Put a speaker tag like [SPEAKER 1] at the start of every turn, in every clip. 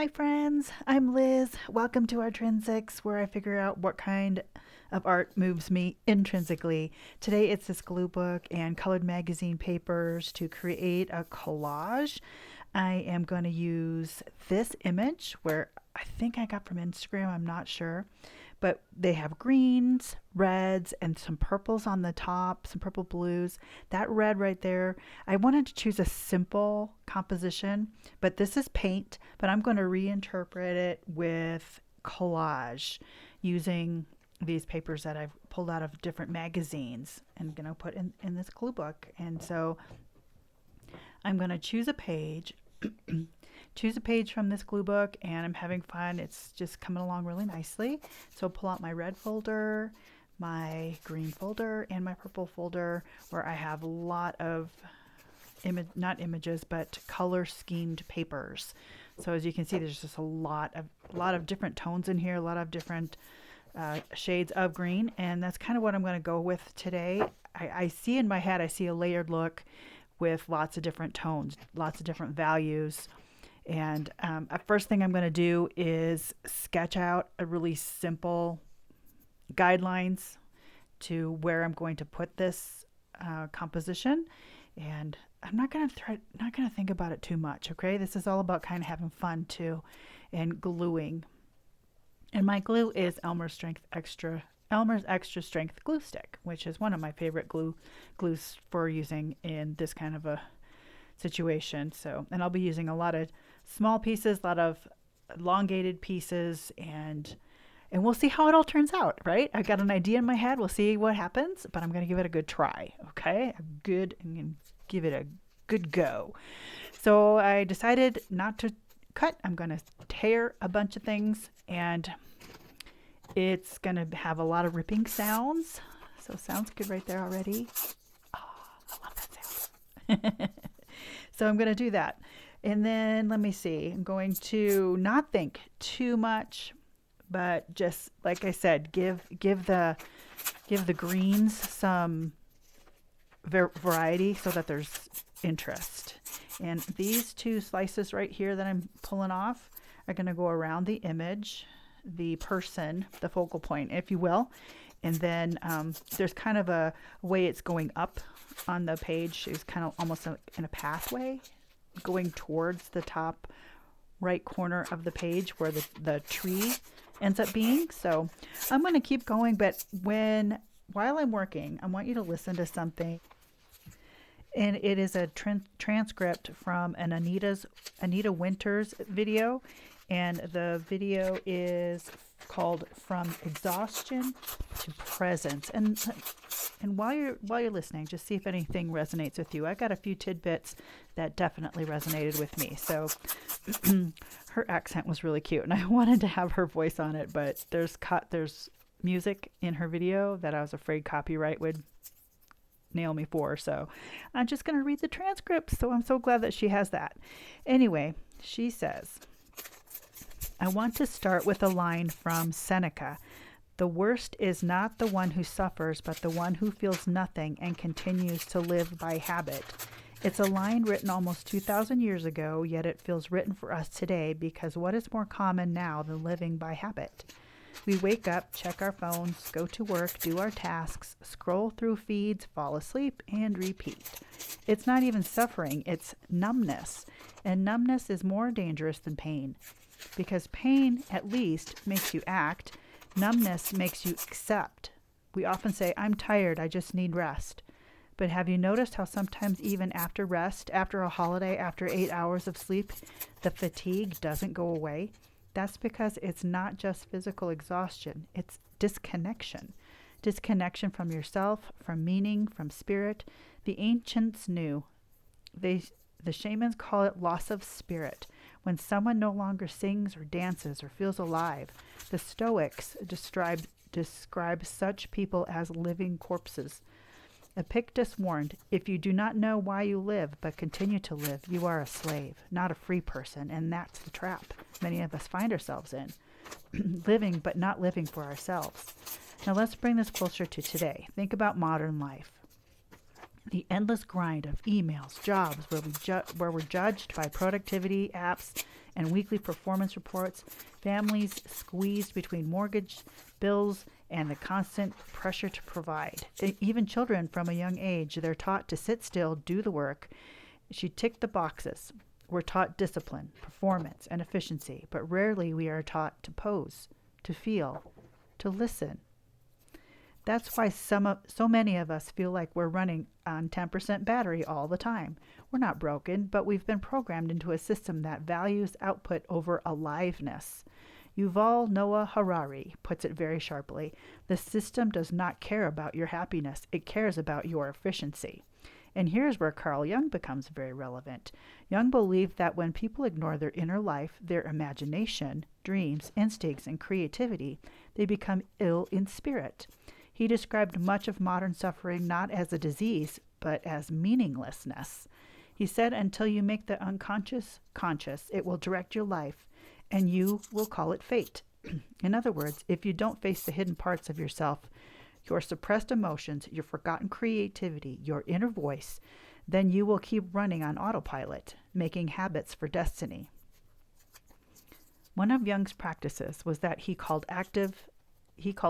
[SPEAKER 1] Hi, friends. I'm Liz. Welcome to Intrinsics, where I figure out what kind of art moves me intrinsically. Today, it's this glue book and colored magazine papers to create a collage. I am going to use this image, where I think I got from Instagram, I'm not sure, but they have greens, reds, and some purples on the top, some purple blues. That red right there, I wanted to choose a simple composition, but this is paint, but I'm going to reinterpret it with collage using these papers that I've pulled out of different magazines and going to put in this glue book. And so I'm going to choose a page. Choose a page from this glue book, and I'm having fun. It's just coming along really nicely. So pull out my red folder, my green folder, and my purple folder, where I have a lot of not images, but color schemed papers. So as you can see, there's just a lot of different tones in here, a lot of different shades of green, and that's kind of what I'm going to go with today. I see in my head, I see a layered look with lots of different tones, lots of different values. And first thing I'm going to do is sketch out a really simple guidelines to where I'm going to put this composition. And I'm not going to think about it too much. Okay, this is all about kind of having fun too, and gluing. And my glue is Elmer's Extra Strength Glue Stick, which is one of my favorite glues for using in this kind of a situation. So, and I'll be using a lot of small pieces, a lot of elongated pieces, and we'll see how it all turns out, right? I got an idea in my head. We'll see what happens, but I'm going to give it a good try, okay? I'm going to give it a good go. So I decided not to cut. I'm going to tear a bunch of things, and it's going to have a lot of ripping sounds. So sounds good right there already. Oh, I love that sound. So I'm going to do that. And then let me see. I'm going to not think too much, but just like I said, give the greens some variety so that there's interest. And these two slices right here that I'm pulling off are going to go around the image, the person, the focal point, if you will. And then there's kind of a way it's going up on the page. It's kind of almost in a pathway going towards the top right corner of the page where the tree ends up being. So I'm going to keep going, but while I'm working, I want you to listen to something. And it is a transcript from an Anita Winters video. And the video is called From Exhaustion to Presence. And while you're listening, just see if anything resonates with you. I got a few tidbits that definitely resonated with me. So her accent was really cute, and I wanted to have her voice on it, but there's music in her video that I was afraid copyright would nail me for. So I'm just going to read the transcript. So I'm so glad that she has that. Anyway, she says, I want to start with a line from Seneca. The worst is not the one who suffers, but the one who feels nothing and continues to live by habit. It's a line written almost 2,000 years ago, yet it feels written for us today because what is more common now than living by habit? We wake up, check our phones, go to work, do our tasks, scroll through feeds, fall asleep, and repeat. It's not even suffering, it's numbness. And numbness is more dangerous than pain. Because pain, at least, makes you act. Numbness makes you accept. We often say, I'm tired, I just need rest. But have you noticed how sometimes even after rest, after a holiday, after 8 hours of sleep, the fatigue doesn't go away? That's because it's not just physical exhaustion, it's disconnection. Disconnection from yourself, from meaning, from spirit. The ancients knew. The shamans call it loss of spirit, when someone no longer sings or dances or feels alive. The Stoics describe such people as living corpses. Epictetus warned, if you do not know why you live but continue to live, you are a slave, not a free person, and that's the trap many of us find ourselves in. Living but not living for ourselves. Now let's bring this closer to today. Think about modern life. The endless grind of emails, jobs where we're judged by productivity apps and weekly performance reports, families squeezed between mortgage bills and the constant pressure to provide. Even children from a young age, they're taught to sit still, do the work. She ticked the boxes. We're taught discipline, performance, and efficiency, but rarely we are taught to pose, to feel, to listen. That's why so many of us feel like we're running on 10% battery all the time. We're not broken, but we've been programmed into a system that values output over aliveness. Yuval Noah Harari puts it very sharply. The system does not care about your happiness. It cares about your efficiency. And here's where Carl Jung becomes very relevant. Jung believed that when people ignore their inner life, their imagination, dreams, instincts, and creativity, they become ill in spirit. He described much of modern suffering not as a disease, but as meaninglessness. He said, until you make the unconscious conscious, it will direct your life, and you will call it fate. In other words, if you don't face the hidden parts of yourself, your suppressed emotions, your forgotten creativity, your inner voice, then you will keep running on autopilot, making habits for destiny. One of Jung's practices was that he called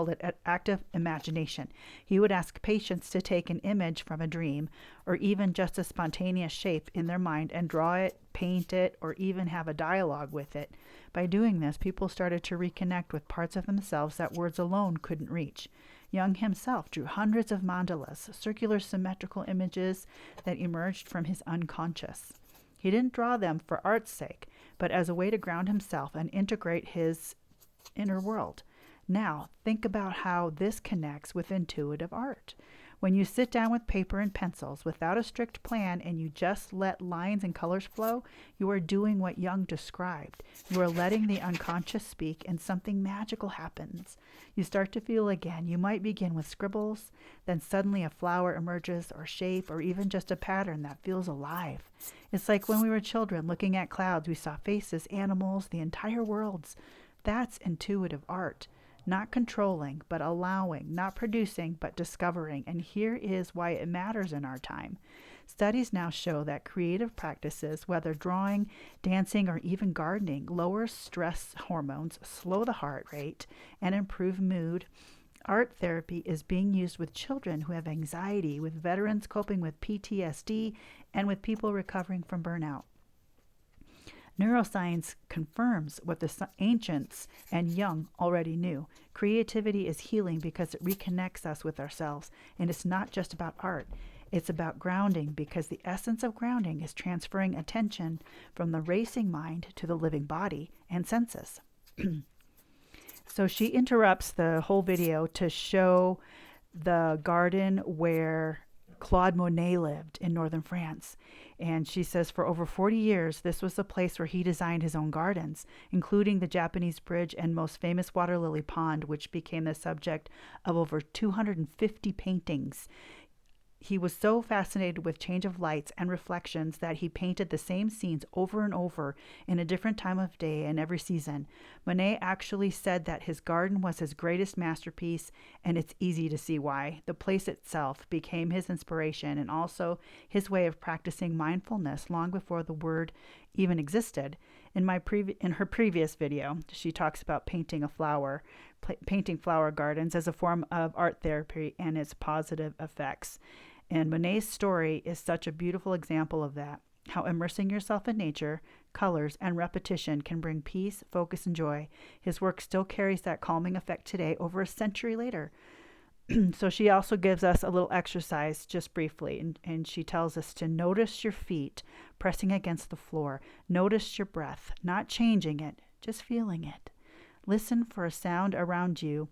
[SPEAKER 1] it active imagination. He would ask patients to take an image from a dream or even just a spontaneous shape in their mind and draw it, paint it, or even have a dialogue with it. By doing this, people started to reconnect with parts of themselves that words alone couldn't reach. Jung himself drew hundreds of mandalas, circular symmetrical images that emerged from his unconscious. He didn't draw them for art's sake, but as a way to ground himself and integrate his inner world. Now, think about how this connects with intuitive art. When you sit down with paper and pencils without a strict plan and you just let lines and colors flow, you are doing what Jung described. You are letting the unconscious speak and something magical happens. You start to feel again. You might begin with scribbles, then suddenly a flower emerges or shape or even just a pattern that feels alive. It's like when we were children looking at clouds, we saw faces, animals, the entire worlds. That's intuitive art. Not controlling, but allowing, not producing, but discovering. And here is why it matters in our time. Studies now show that creative practices, whether drawing, dancing, or even gardening, lower stress hormones, slow the heart rate, and improve mood. Art therapy is being used with children who have anxiety, with veterans coping with PTSD, and with people recovering from burnout. Neuroscience confirms what the ancients and Jung already knew. Creativity is healing because it reconnects us with ourselves, and it's not just about art. It's about grounding, because the essence of grounding is transferring attention from the racing mind to the living body and senses. So she interrupts the whole video to show the garden where Claude Monet lived in northern France. And she says for over 40 years, this was the place where he designed his own gardens, including the Japanese bridge and most famous water lily pond, which became the subject of over 250 paintings. He was so fascinated with change of lights and reflections that he painted the same scenes over and over in a different time of day and every season. Monet actually said that his garden was his greatest masterpiece, and it's easy to see why. The place itself became his inspiration and also his way of practicing mindfulness long before the word even existed. In her previous video, she talks about painting painting flower gardens as a form of art therapy and its positive effects. And Monet's story is such a beautiful example of that, how immersing yourself in nature, colors, and repetition can bring peace, focus, and joy. His work still carries that calming effect today, over a century later. So she also gives us a little exercise just briefly, and she tells us to notice your feet pressing against the floor. Notice your breath, not changing it, just feeling it. Listen for a sound around you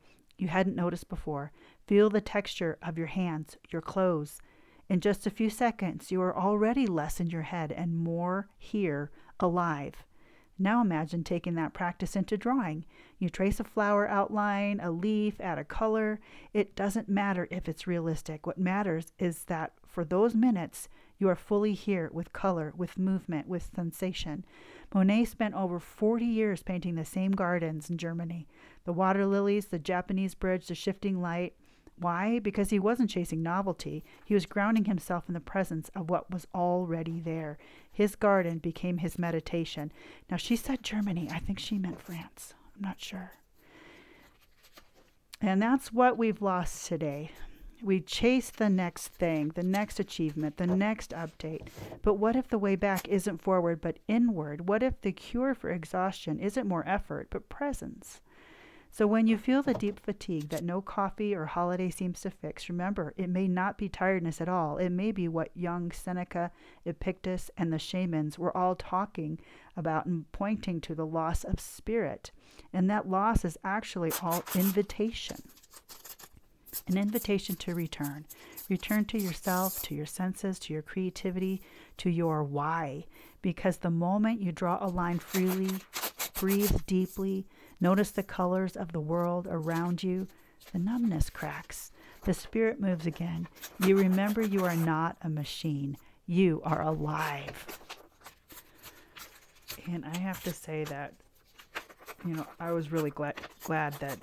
[SPEAKER 1] hadn't noticed before. Feel the texture of your hands, your clothes. In just a few seconds, you are already less in your head and more here, alive. Now imagine taking that practice into drawing. You trace a flower outline, a leaf, add a color. It doesn't matter if it's realistic. What matters is that for those minutes, you are fully here with color, with movement, with sensation. Monet spent over 40 years painting the same gardens in Germany. The water lilies, the Japanese bridge, the shifting light. Why? Because he wasn't chasing novelty. He was grounding himself in the presence of what was already there. His garden became his meditation. Now, she said Germany. I think she meant France. I'm not sure. And that's what we've lost today. We chase the next thing, the next achievement, the next update. But what if the way back isn't forward but inward? What if the cure for exhaustion isn't more effort but presence? So when you feel the deep fatigue that no coffee or holiday seems to fix, remember, it may not be tiredness at all. It may be what young Seneca, Epictetus, and the shamans were all talking about and pointing to, the loss of spirit. And that loss is actually all invitation. An invitation to return. Return to yourself, to your senses, to your creativity, to your why. Because the moment you draw a line freely, breathe deeply, notice the colors of the world around you, the numbness cracks. The spirit moves again. You remember you are not a machine. You are alive. And I have to say that, I was really glad that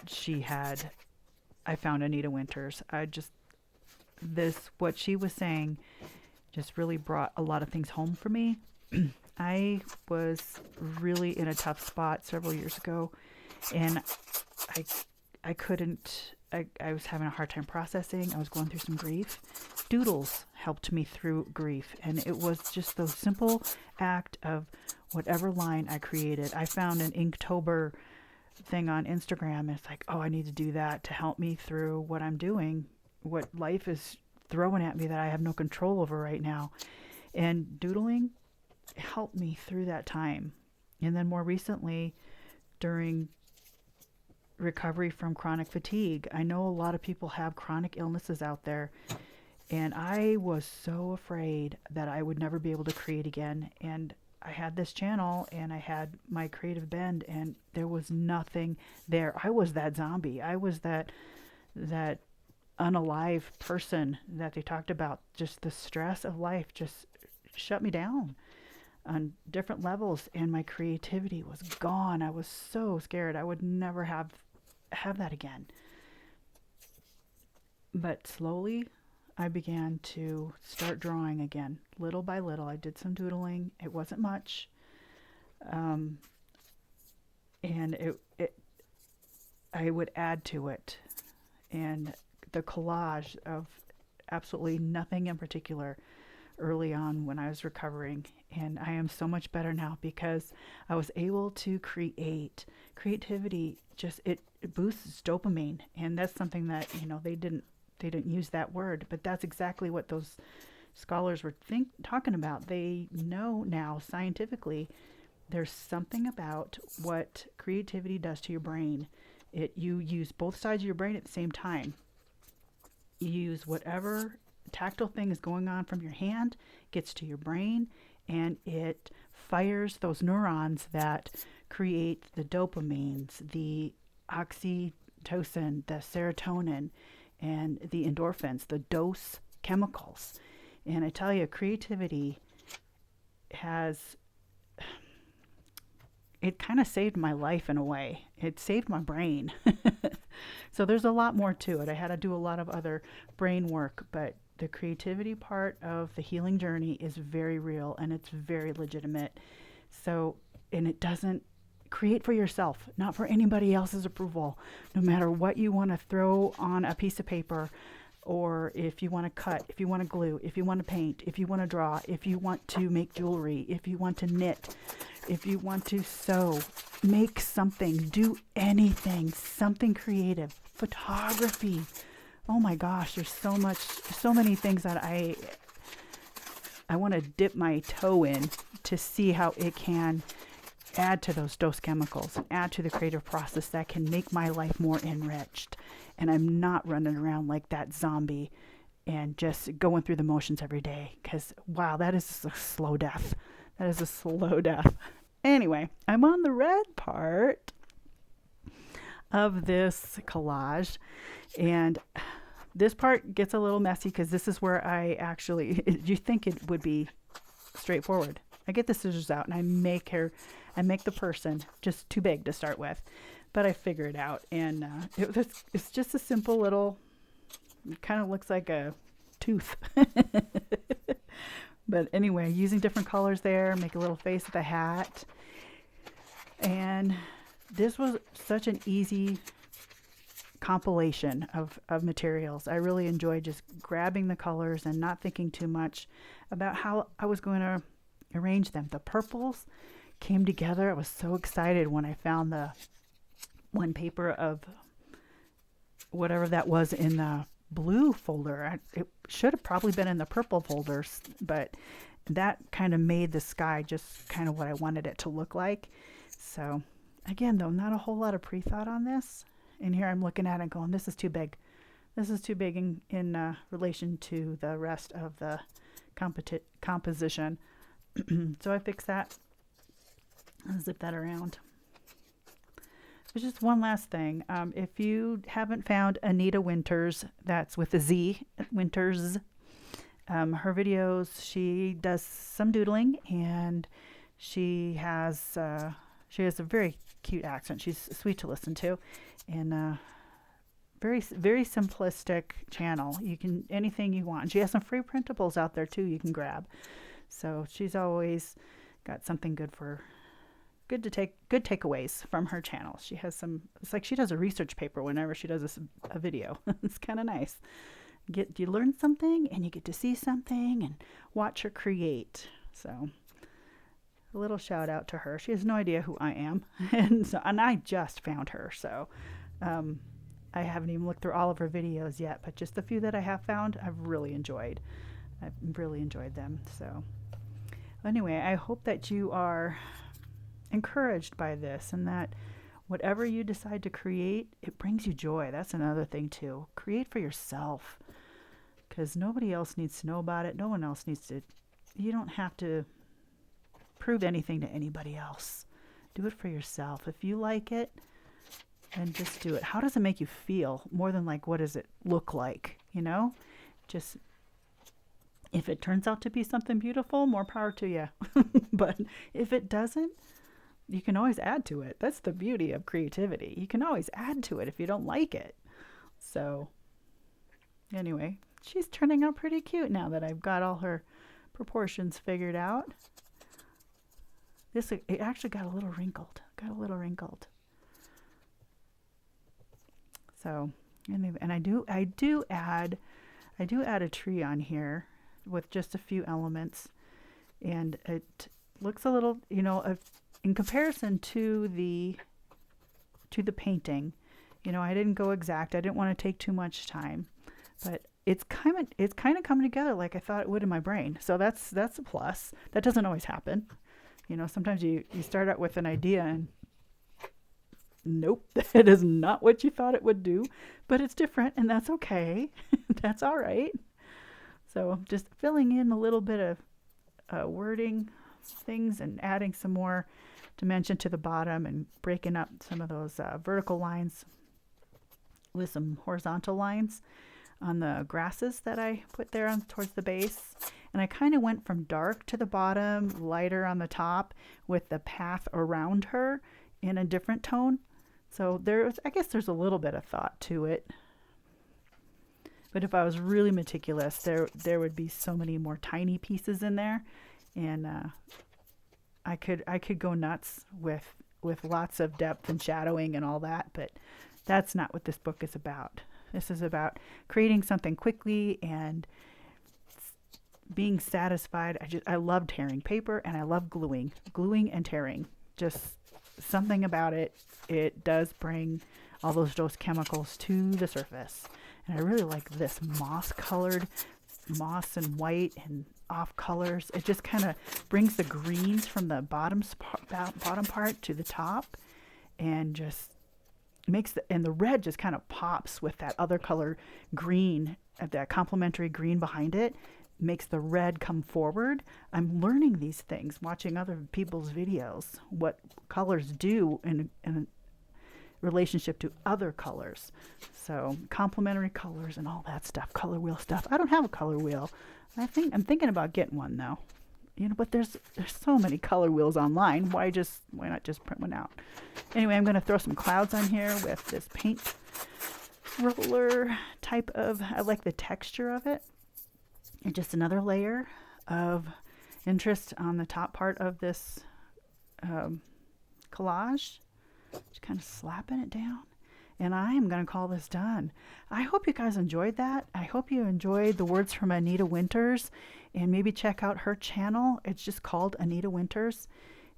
[SPEAKER 1] I found Anita Winters. What she was saying just really brought a lot of things home for me. I was really in a tough spot several years ago, and I was having a hard time processing. I was going through some grief. Doodles helped me through grief, and it was just the simple act of whatever line I created. I found an Inktober thing on Instagram. It's like, oh, I need to do that to help me through what I'm doing, what life is throwing at me that I have no control over right now. And doodling helped me through that time. And then more recently, during recovery from chronic fatigue, I know a lot of people have chronic illnesses out there, and I was so afraid that I would never be able to create again. And I had this channel and I had my creative bend, and there was nothing there. I was that zombie. I was that unalive person that they talked about. Just the stress of life just shut me down on different levels, and my creativity was gone. I was so scared I would never have that again. But slowly I began to start drawing again, little by little. I did some doodling. It wasn't much. And I would add to it. And the collage of absolutely nothing in particular early on when I was recovering. And I am so much better now because I was able to create. Creativity it boosts dopamine. And that's something that, they didn't use that word, but that's exactly what those scholars were talking about. They know now scientifically there's something about what creativity does to your brain. You use both sides of your brain at the same time. You use whatever tactile thing is going on from your hand, gets to your brain, and it fires those neurons that create the dopamines, the oxytocin, the serotonin, and the endorphins, the dose chemicals. And I tell you, creativity it kind of saved my life in a way. It saved my brain. So there's a lot more to it. I had to do a lot of other brain work, but the creativity part of the healing journey is very real, and it's very legitimate. So, and it doesn't create for yourself, not for anybody else's approval. No matter what you want to throw on a piece of paper, or if you want to cut, if you want to glue, if you want to paint, if you want to draw, if you want to make jewelry, if you want to knit, if you want to sew, make something, do anything, something creative, photography. Oh my gosh, there's so many things that I want to dip my toe in to see how it can add to those dose chemicals and add to the creative process that can make my life more enriched. And I'm not running around like that zombie and just going through the motions every day, because wow, that is a slow death. That is a slow death. Anyway, I'm on the red part of this collage, and this part gets a little messy because this is where you think it would be straightforward. I get the scissors out and I make the person just too big to start with, but I figure it out, and it's just a simple little It kind of looks like a tooth. But anyway, using different colors there, make a little face with a hat. And this was such an easy compilation of materials. I really enjoyed just grabbing the colors and not thinking too much about how I was going to arrange them. The purples came together. I was so excited when I found the one paper of whatever that was in the blue folder. It should have probably been in the purple folders, but that kind of made the sky just kind of what I wanted it to look like. So again, though, not a whole lot of pre-thought on this. And here I'm looking at it going, this is too big. This is too big in relation to the rest of the composition. So I fixed that. I'll zip that around. There's just one last thing. If you haven't found Anita Winters, that's with a Z, Winters, her videos, she does some doodling, and she has a very cute accent. She's sweet to listen to, and very, very simplistic channel. You can, anything you want. And she has some free printables out there too you can grab. So she's always got something good takeaways from her channel. She has some, it's like she does a research paper whenever she does a video. It's kind of nice. You learn something and you get to see something and watch her create. So a little shout out to her. She has no idea who I am. And I just found her. So I haven't even looked through all of her videos yet, but just the few that I have found, I've really enjoyed them. So anyway, I hope that you are encouraged by this, and that whatever you decide to create, it brings you joy. That's another thing too. Create for yourself, because nobody else needs to know about it. No one else needs to. You don't have to prove anything to anybody else. Do it for yourself. If you like it, then just do it. How does it make you feel? More than like, what does it look like? Just, if it turns out to be something beautiful, more power to you. But if it doesn't, you can always add to it. That's the beauty of creativity. You can always add to it if you don't like it. So anyway, she's turning out pretty cute now that I've got all her proportions figured out. It actually got a little wrinkled. So anyway, and I do add a tree on here with just a few elements, and it looks a little, in comparison to the painting, I didn't go exact. I didn't want to take too much time, but it's kind of coming together like I thought it would in my brain. So that's a plus. That doesn't always happen. Sometimes you start out with an idea and nope, that is not what you thought it would do, but it's different, and that's okay. That's all right. So just filling in a little bit of wording things and adding some more dimension to the bottom and breaking up some of those vertical lines with some horizontal lines on the grasses that I put there towards the base. And I kind of went from dark to the bottom, lighter on the top, with the path around her in a different tone. So I guess there's a little bit of thought to it. But if I was really meticulous, there would be so many more tiny pieces in there, and I could go nuts with lots of depth and shadowing and all that. But that's not what this book is about. This is about creating something quickly and being satisfied. I love tearing paper, and I love gluing and tearing. Just something about it. It does bring all those chemicals to the surface. And I really like this moss and white and off colors. It just kind of brings the greens from the bottom part to the top, and just makes the red just kind of pops with that other color green, that complementary green behind it, makes the red come forward. I'm learning these things, watching other people's videos, what colors do in relationship to other colors. So complementary colors and all that stuff, color wheel stuff. I don't have a color wheel. I'm thinking about getting one though. But there's so many color wheels online. Why not just print one out? Anyway, I'm going to throw some clouds on here with this paint roller type of, I like the texture of it. And just another layer of interest on the top part of this collage. Just kind of slapping it down. And I am going to call this done. I hope you guys enjoyed that. I hope you enjoyed the words from Anita Winters, and maybe check out her channel. It's just called Anita Winters,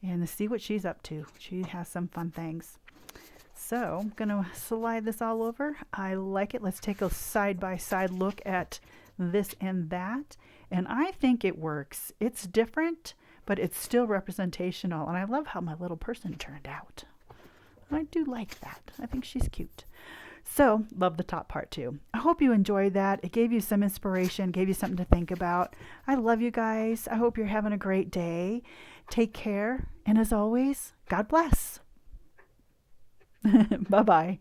[SPEAKER 1] and see what she's up to. She has some fun things. So I'm going to slide this all over. I like it. Let's take a side-by-side look at this and that. And I think it works. It's different, but it's still representational. And I love how my little person turned out. I do like that. I think she's cute. So, love the top part too. I hope you enjoyed that. It gave you some inspiration, gave you something to think about. I love you guys. I hope you're having a great day. Take care. And as always, God bless. Bye-bye.